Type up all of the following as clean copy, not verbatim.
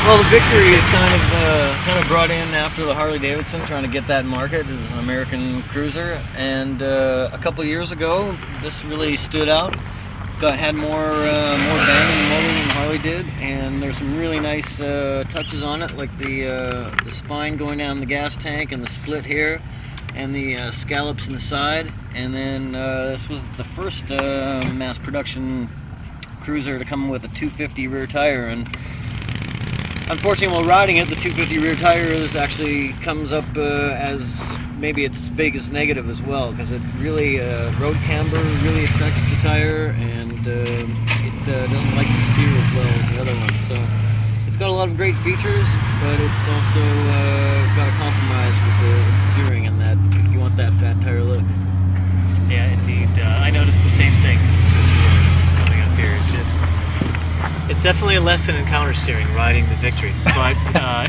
Well, the Victory is kind of brought in after the Harley-Davidson, trying to get that market as an American cruiser. And a couple years ago, this really stood out. Had more bang in the motor than Harley did, and there's some really nice touches on it, like the spine going down the gas tank and the split here, and the scallops in the side. And then this was the first mass production cruiser to come with a 250 rear tire, and unfortunately, while riding it, the 250 rear tire actually comes up as maybe its biggest negative as well, because it really, road camber really affects the tire, and it doesn't like to steer as well as the other one. So it's got a lot of great features, but it's also got a compromise with its steering, and that if you want that fat tire look. Yeah, indeed. I noticed the same thing coming up here. It's definitely a lesson in counter steering, riding the Victory, but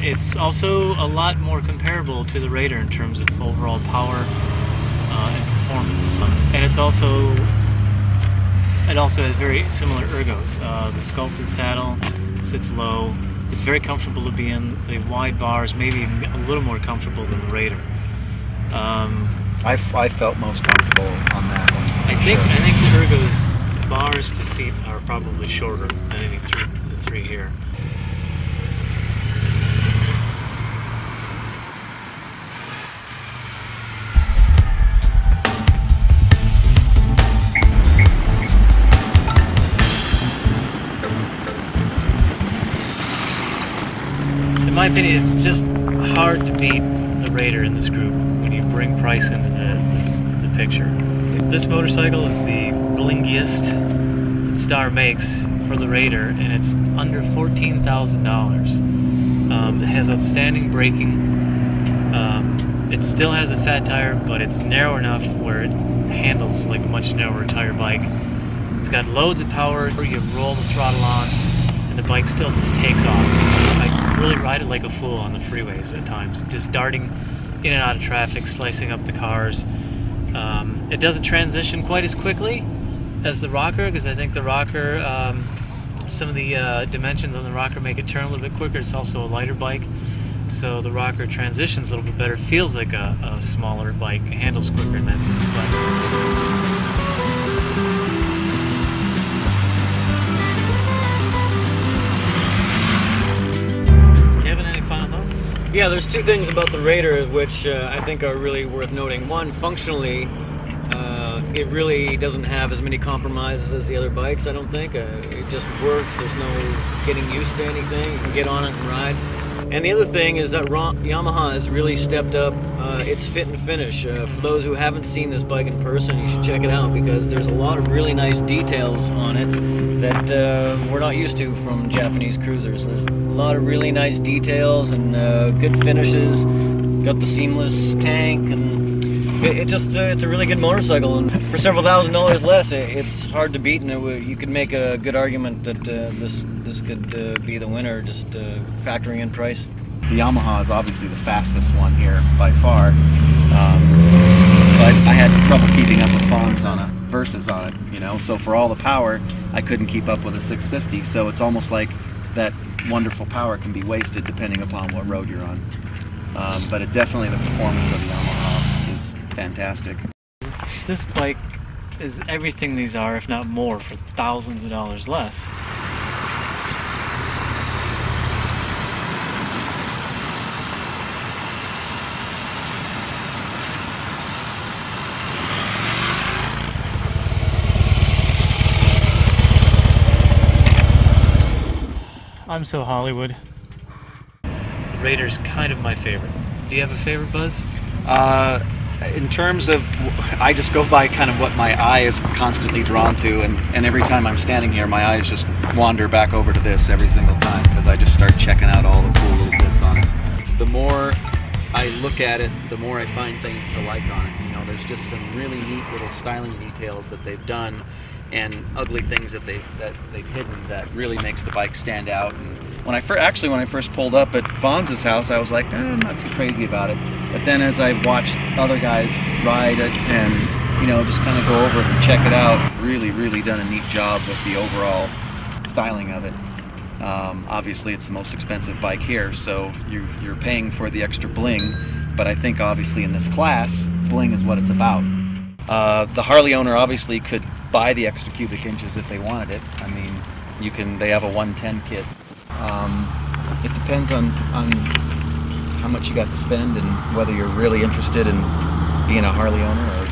it's also a lot more comparable to the Raider in terms of overall power and performance. And it also has very similar ergos. The sculpted saddle sits low. It's very comfortable to be in. The wide bars, maybe even a little more comfortable than the Raider. I felt most comfortable on that one. I think the ergos bars to seat are probably shorter than any the three here. In my opinion, it's just hard to beat the Raider in this group when you bring price into the picture. This motorcycle is the blingiest that Star makes for the Raider, and it's under $14,000. It has outstanding braking. It still has a fat tire, but it's narrow enough where it handles like a much narrower tire bike. It's got loads of power. You roll the throttle on, and the bike still just takes off. I really ride it like a fool on the freeways at times, just darting in and out of traffic, slicing up the cars. It doesn't transition quite as quickly as the Rocker, because I think the Rocker, some of the dimensions on the Rocker make it turn a little bit quicker. It's also a lighter bike, so the Rocker transitions a little bit better, feels like a smaller bike, it handles quicker in that sense. Kevin, any final thoughts? Yeah, there's two things about the Raider which I think are really worth noting. One, functionally, it really doesn't have as many compromises as the other bikes, I don't think. It just works. There's no getting used to anything. You can get on it and ride. And the other thing is that Yamaha has really stepped up its fit and finish. For those who haven't seen this bike in person, you should check it out, because there's a lot of really nice details on it that we're not used to from Japanese cruisers. There's a lot of really nice details and good finishes. Got the seamless tank, and it's a really good motorcycle, and for several $1,000s less, it's hard to beat, and you could make a good argument that this could be the winner, just factoring in price. The Yamaha is obviously the fastest one here by far, but I had trouble keeping up with Fonz on a Versus on it, you know, so for all the power, I couldn't keep up with a 650, so it's almost like that wonderful power can be wasted depending upon what road you're on. But the performance of the Yamaha is fantastic. This bike is everything these are, if not more, for thousands of dollars less. I'm so Hollywood. The Raider's kind of my favorite. Do you have a favorite, Buzz? In terms of, I just go by kind of what my eye is constantly drawn to, and every time I'm standing here, my eyes just wander back over to this every single time, because I just start checking out all the cool little bits on it. The more I look at it, the more I find things to like on it. You know, there's just some really neat little styling details that they've done, and ugly things that they've hidden that really makes the bike stand out. And when I first pulled up at Fonz's house, I was like, I'm not too crazy about it. But then as I watched other guys ride it and, you know, just kind of go over it and check it out, really done a neat job with the overall styling of it. Obviously, it's the most expensive bike here, so you're paying for the extra bling. But I think obviously in this class, bling is what it's about. The Harley owner obviously could buy the extra cubic inches if they wanted it. I mean, they have a 110 kit. It depends on how much you got to spend and whether you're really interested in being a Harley owner or